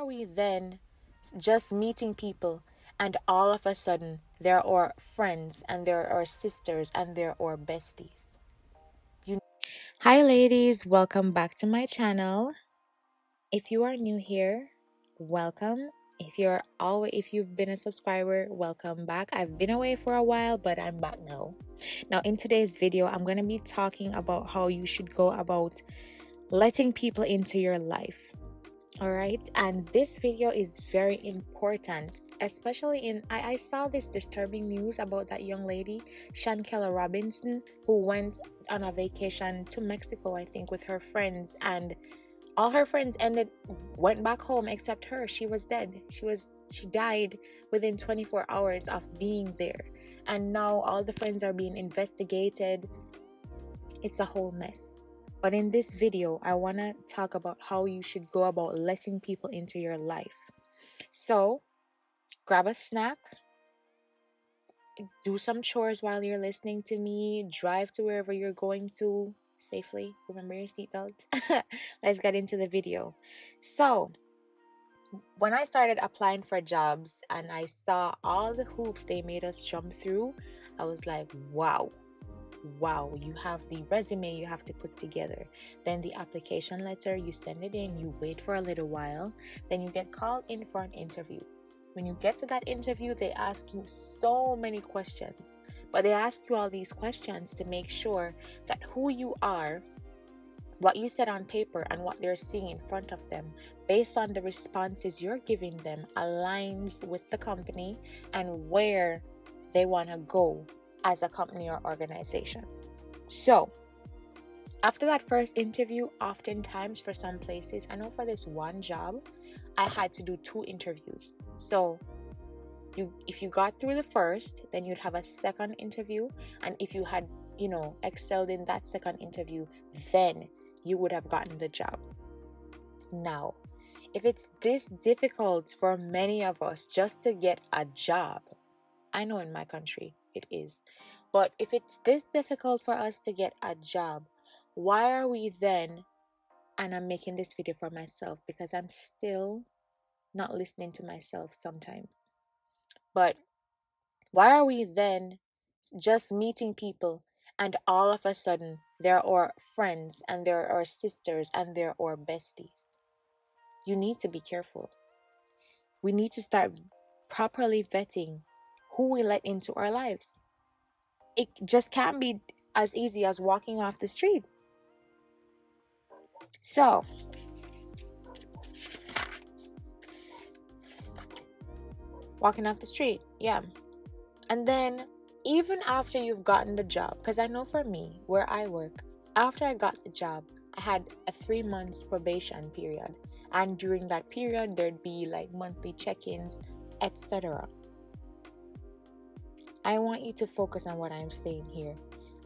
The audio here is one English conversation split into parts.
we then just meeting people and all of a sudden they're our friends and they're our sisters and they're our besties? Hi ladies, welcome back to my channel. If you are new here, welcome. If you've been a subscriber, welcome back. I've been away for a while, but I'm back now. Now in today's video, I'm going to be talking about how you should go about letting people into your life. All right, and this video is very important, especially I saw this disturbing news about that young lady, Shankella Robinson, who went on a vacation to Mexico, I think, with her friends, and all her friends went back home except her. She was dead. She died within 24 hours of being there, and now all the friends are being investigated. It's a whole mess. But in this video, I want to talk about how you should go about letting people into your life. So, grab a snack, do some chores while you're listening to me, drive to wherever you're going to safely. Remember your seatbelt. Let's get into the video. So, when I started applying for jobs and I saw all the hoops they made us jump through, I was like, wow, you have the resume you have to put together, then the application letter, you send it in, you wait for a little while, then you get called in for an interview. When you get to that interview, they ask you so many questions, but they ask you all these questions to make sure that who you are, what you said on paper, and what they're seeing in front of them based on the responses you're giving them aligns with the company and where they want to go as a company or organization. So after that first interview, oftentimes for some places, I know for this one job, I had to do 2 interviews. So if you got through the first, then you'd have a second interview. And if you had, excelled in that second interview, then you would have gotten the job. Now, if it's this difficult for many of us just to get a job, I know in my country it is. But if it's this difficult for us to get a job, why are we then, and I'm making this video for myself because I'm still not listening to myself sometimes, but why are we then just meeting people and all of a sudden they're our friends and they're our sisters and they're our besties? You need to be careful. We need to start properly vetting who we let into our lives. It just can't be as easy as walking off the street. So, walking off the street, yeah. And then, even after you've gotten the job, because I know for me, where I work, after I got the job, I had a 3 months probation period. And during that period, there'd be like monthly check-ins, etc. I want you to focus on what I'm saying here.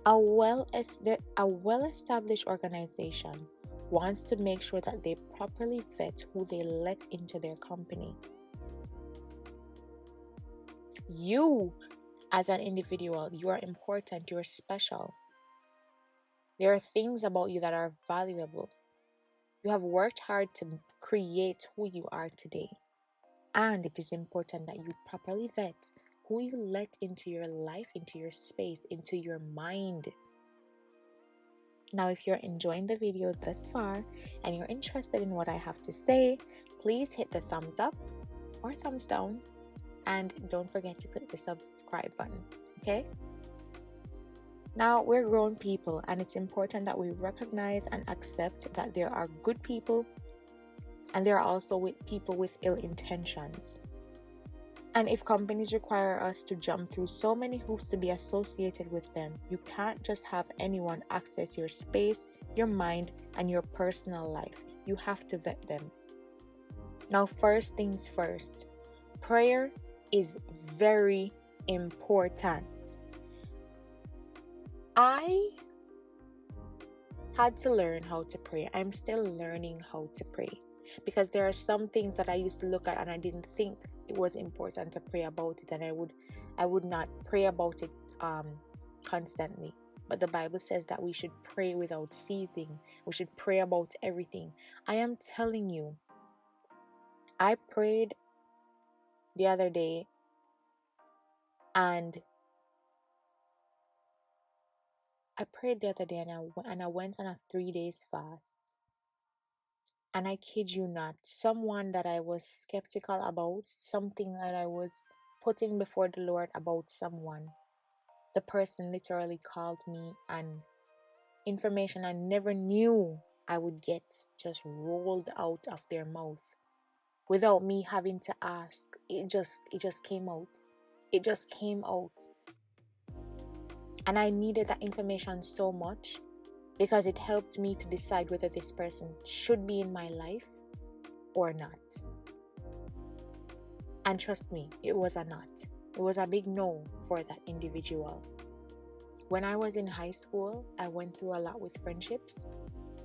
A well-established organization wants to make sure that they properly vet who they let into their company. You, as an individual, you are important, you're special. There are things about you that are valuable. You have worked hard to create who you are today. And it is important that you properly vet who you let into your life, into your space, into your mind. Now, if you're enjoying the video thus far and you're interested in what I have to say, please hit the thumbs up or thumbs down, and don't forget to click the subscribe button, okay? Now, we're grown people, and it's important that we recognize and accept that there are good people and there are also people with ill intentions. And if companies require us to jump through so many hoops to be associated with them, you can't just have anyone access your space, your mind, and your personal life. You have to vet them. Now, first things first, prayer is very important. I had to learn how to pray. I'm still learning how to pray because there are some things that I used to look at and I didn't think it was important to pray about it, and I would not pray about it constantly. But the Bible says that we should pray without ceasing. We should pray about everything. I am telling you, I prayed the other day, and I went on a 3 days fast. And I kid you not, someone that I was skeptical about, something that I was putting before the Lord about someone, the person literally called me, and information I never knew I would get just rolled out of their mouth without me having to ask. It just came out. It just came out. And I needed that information so much because it helped me to decide whether this person should be in my life or not. And trust me, it was a not. It was a big no for that individual. When I was in high school, I went through a lot with friendships.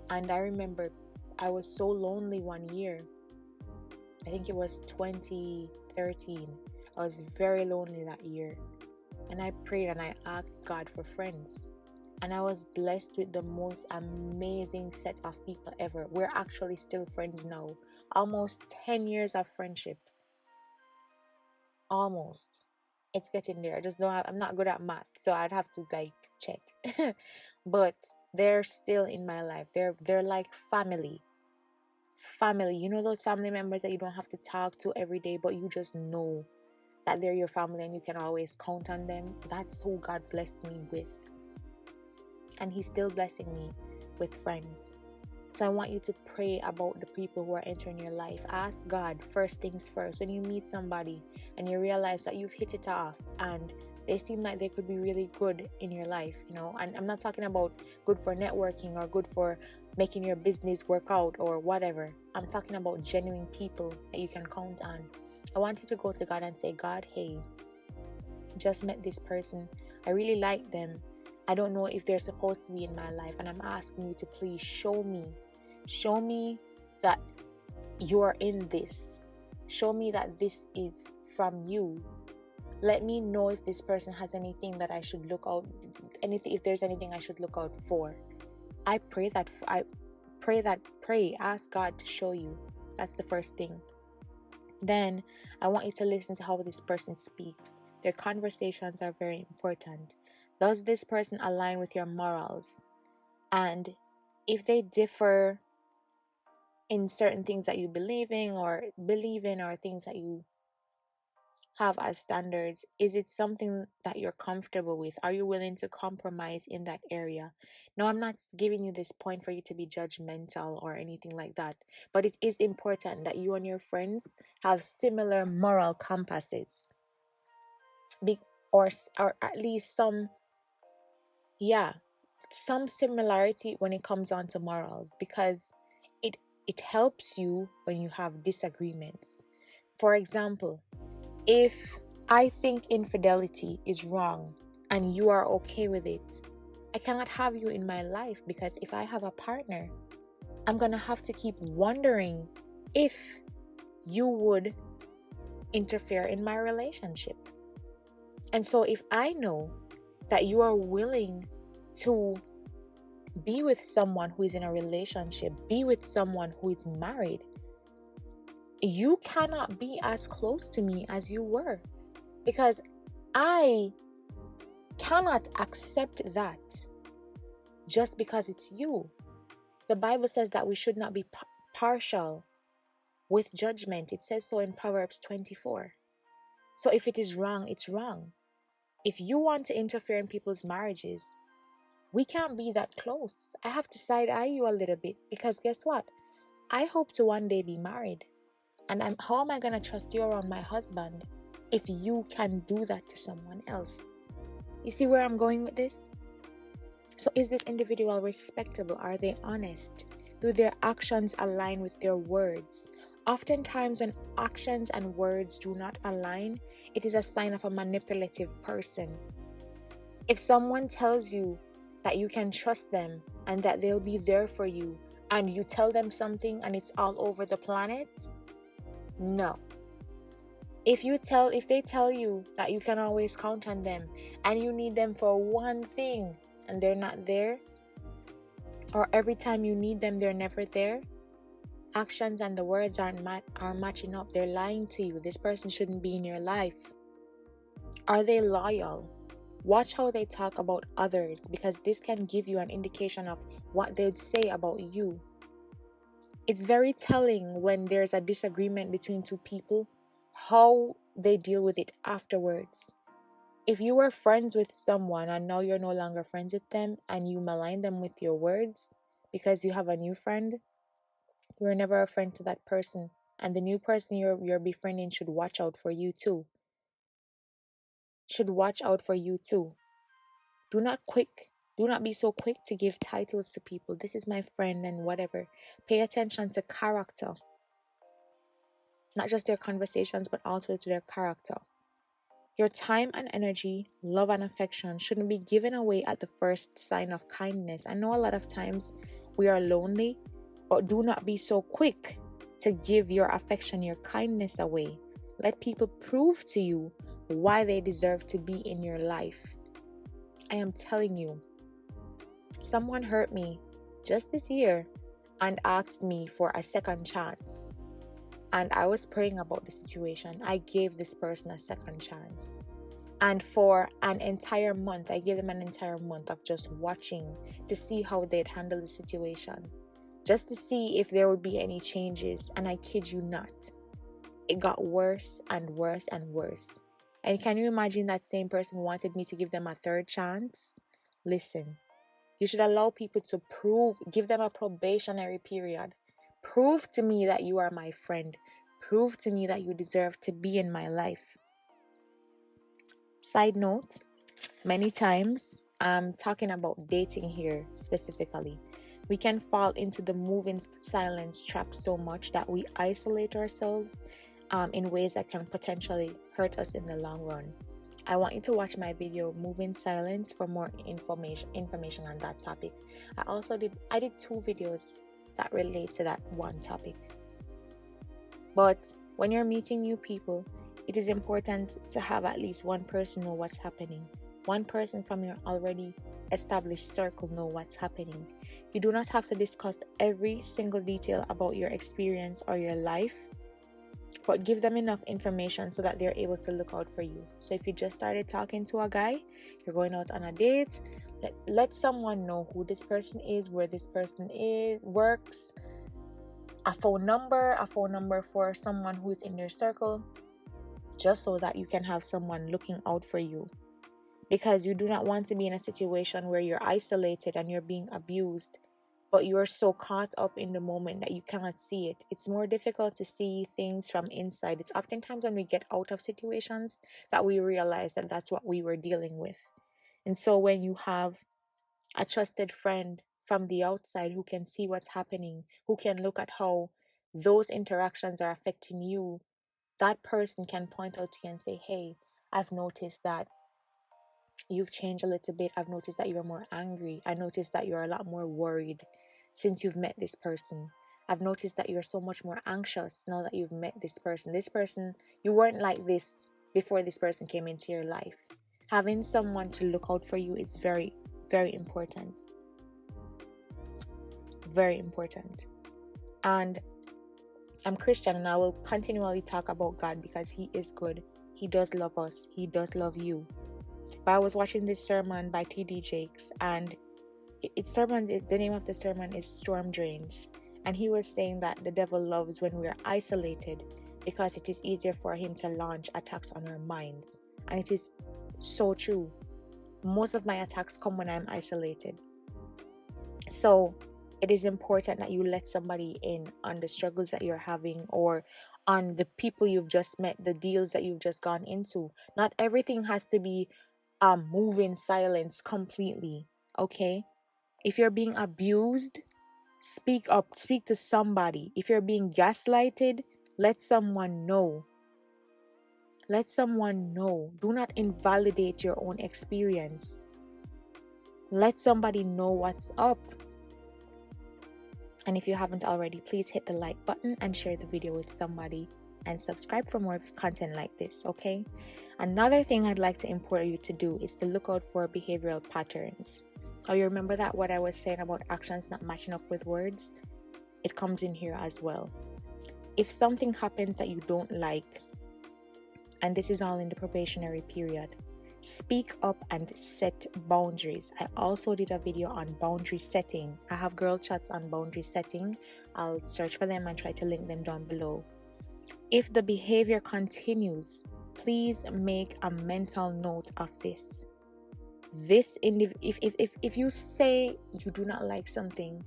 And I remember I was so lonely one year. I think it was 2013. I was very lonely that year. And I prayed and I asked God for friends. And I was blessed with the most amazing set of people ever. We're actually still friends now. Almost 10 years of friendship. Almost. It's getting there. I just don't have, I'm not good at math, so I'd have to check. But they're still in my life. They're like family. Family. You know those family members that you don't have to talk to every day, but you just know that they're your family and you can always count on them. That's who God blessed me with. And He's still blessing me with friends. So I want you to pray about the people who are entering your life. Ask God first things first. When you meet somebody and you realize that you've hit it off and they seem like they could be really good in your life, and I'm not talking about good for networking or good for making your business work out or whatever. I'm talking about genuine people that you can count on. I want you to go to God and say, God, hey, just met this person. I really like them. I don't know if they're supposed to be in my life, and I'm asking you to please show me that you're in this. Show me that this is from you. Let me know if this person has anything that I should look out, if there's anything I should look out for. Ask God to show you. That's the first thing. Then I want you to listen to how this person speaks. Their conversations are very important. Does this person align with your morals? And if they differ in certain things that you believe in or things that you have as standards, is it something that you're comfortable with? Are you willing to compromise in that area? No, I'm not giving you this point for you to be judgmental or anything like that, but it is important that you and your friends have similar moral compasses, or at least some similarity when it comes on to morals, because it helps you when you have disagreements. For example, if I think infidelity is wrong and you are okay with it, I cannot have you in my life, because if I have a partner, I'm gonna have to keep wondering if you would interfere in my relationship. And so if I know that you are willing to be with someone who is in a relationship, be with someone who is married, you cannot be as close to me as you were, because I cannot accept that just because it's you. The Bible says that we should not be partial with judgment. It says so in Proverbs 24. So if it is wrong, it's wrong. If you want to interfere in people's marriages, we can't be that close. I have to side eye you a little bit, because guess what? I hope to one day be married. And how am I going to trust you around my husband if you can do that to someone else? You see where I'm going with this? So is this individual respectable? Are they honest? Do their actions align with their words? Oftentimes when actions and words do not align, it is a sign of a manipulative person. If someone tells you that you can trust them and that they'll be there for you, and you tell them something and it's all over the planet, no. If they tell you that you can always count on them and you need them for one thing and they're not there, or every time you need them they're never there, actions and the words aren't matching up. They're lying to you. This person shouldn't be in your life. Are they loyal? Watch how they talk about others, because this can give you an indication of what they'd say about you. It's very telling when there's a disagreement between two people, how they deal with it afterwards. If you were friends with someone and now you're no longer friends with them and you malign them with your words because you have a new friend, you were never a friend to that person. And the new person you're befriending should watch out for you too. Should watch out for you too. Do not be so quick to give titles to people. This is my friend and whatever. Pay attention to character. Not just their conversations, but also to their character. Your time and energy, love and affection shouldn't be given away at the first sign of kindness. I know a lot of times we are lonely, but do not be so quick to give your affection, your kindness away. Let people prove to you why they deserve to be in your life. I am telling you, someone hurt me just this year and asked me for a second chance. And I was praying about the situation. I gave this person a second chance. And for an entire month, I gave them an entire month of just watching to see how they'd handle the situation. Just to see if there would be any changes. And I kid you not, it got worse and worse and worse. And can you imagine that same person wanted me to give them a third chance? Listen, you should allow people to give them a probationary period. Prove to me that you are my friend. Prove to me that you deserve to be in my life. Side note, many times, I'm talking about dating here specifically. We can fall into the moving silence trap so much that we isolate ourselves in ways that can potentially hurt us in the long run. I want you to watch my video, Move in Silence, for more information on that topic. I did 2 videos that relate to that one topic. But when you're meeting new people, it is important to have at least one person know what's happening. One person from your already established circle know what's happening. You do not have to discuss every single detail about your experience or your life, but give them enough information so that they're able to look out for you. So if you just started talking to a guy, you're going out on a date, let someone know who this person is, where this person works, a phone number for someone who's in your circle, just so that you can have someone looking out for you. Because you do not want to be in a situation where you're isolated and you're being abused, but you're so caught up in the moment that you cannot see it. It's more difficult to see things from inside. It's oftentimes when we get out of situations that we realize that that's what we were dealing with. And so when you have a trusted friend from the outside who can see what's happening, who can look at how those interactions are affecting you, that person can point out to you and say, hey, I've noticed that you've changed a little bit. I've noticed that you're more angry. I noticed that you're a lot more worried since you've met this person. I've noticed that you're so much more anxious now that you've met this person. This person, you weren't like this before this person came into your life. Having someone to look out for you is very, very important. Very important. And I'm Christian, and I will continually talk about God because He is good. He does love us. He does love you. But I was watching this sermon by T.D. Jakes, and the name of the sermon is Storm Drains. And he was saying that the devil loves when we are isolated because it is easier for him to launch attacks on our minds. And it is so true. Most of my attacks come when I'm isolated. So it is important that you let somebody in on the struggles that you're having, or on the people you've just met, the deals that you've just gone into. Not everything has to be move in silence completely, okay? If you're being abused, speak up, speak to somebody. If you're being gaslighted, let someone know. Let someone know. Do not invalidate your own experience. Let somebody know what's up. And if you haven't already, please hit the like button and share the video with somebody, and subscribe for more content like this, okay? Another thing I'd like to implore you to do is to look out for behavioral patterns. Oh, you remember that what I was saying about actions not matching up with words? it comes in here as well. If something happens that you don't like, and this is all in the probationary period, speak up and set boundaries. I also did a video on boundary setting. I have girl chats on boundary setting. I'll search for them and try to link them down below. If the behavior continues, please make a mental note of this. If you say you do not like something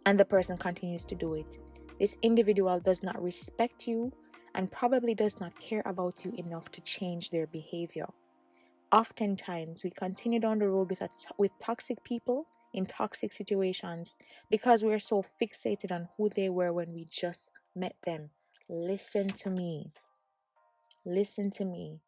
and the person continues to do it, this individual does not respect you and probably does not care about you enough to change their behavior. Oftentimes, we continue down the road with toxic people in toxic situations because we're so fixated on who they were when we just met them. Listen to me. Listen to me.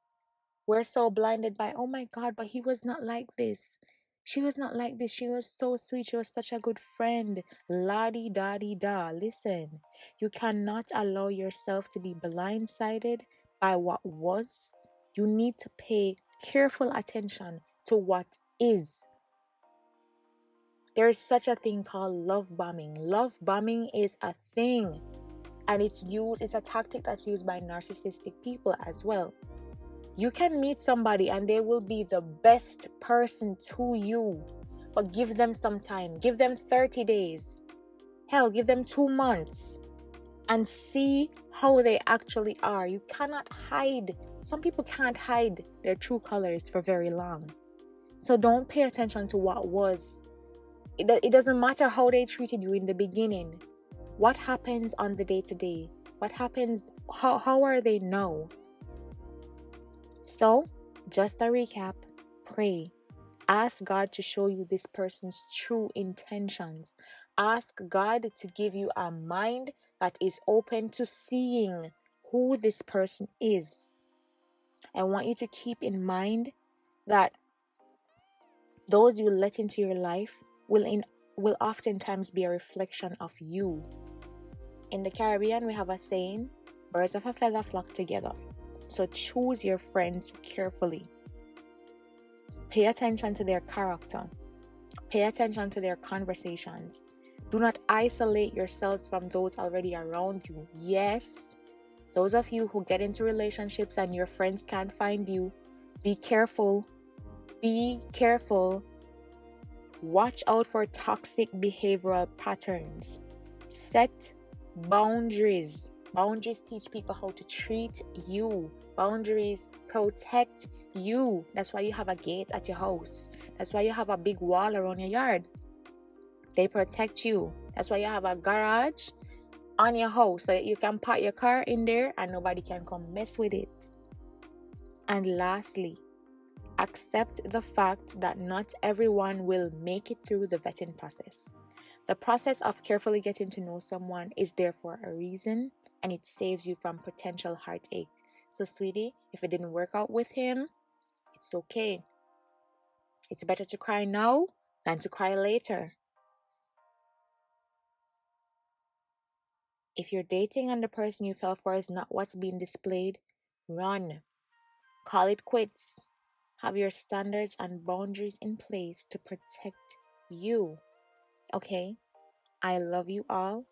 We're so blinded by, oh my God, but he was not like this. She was not like this. She was so sweet. She was such a good friend. La-di-da-di-da. Listen, you cannot allow yourself to be blindsided by what was. You need to pay careful attention to what is. There is such a thing called love bombing. Love bombing is a thing. And it's a tactic that's used by narcissistic people as well. You can meet somebody and they will be the best person to you, but give them some time. Give them 30 days. Hell, give them 2 months and see how they actually are. You cannot hide. Some people can't hide their true colors for very long. So don't pay attention to what was. It doesn't matter how they treated you in the beginning. What happens on the day-to-day? What happens? How are they now? So, just a recap, pray. Ask God to show you this person's true intentions. Ask God to give you a mind that is open to seeing who this person is. I want you to keep in mind that those you let into your life will oftentimes be a reflection of you. In the Caribbean, we have a saying, birds of a feather flock together. So choose your friends carefully. Pay attention to their character. Pay attention to their conversations. Do not isolate yourselves from those already around you. Yes, those of you who get into relationships and your friends can't find you, be careful. Be careful. Watch out for toxic behavioral patterns. Set boundaries. Boundaries teach people how to treat you. Boundaries protect you. That's why you have a gate at your house. That's why you have a big wall around your yard. They protect you. That's why you have a garage on your house so that you can park your car in there and nobody can come mess with it. And lastly, accept the fact that not everyone will make it through the vetting process. The process of carefully getting to know someone is there for a reason, and it saves you from potential heartache. So, sweetie, if it didn't work out with him, it's okay. It's better to cry now than to cry later. If you're dating and the person you fell for is not what's being displayed, run. Call it quits. Have your standards and boundaries in place to protect you. Okay? I love you all.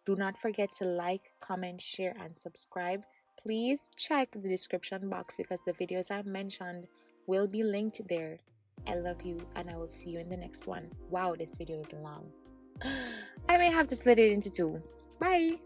Do not forget to like, comment, share, and subscribe. Please check the description box because the videos I've mentioned will be linked there. I love you and I will see you in the next one. Wow, this video is long. I may have to split it into 2. Bye.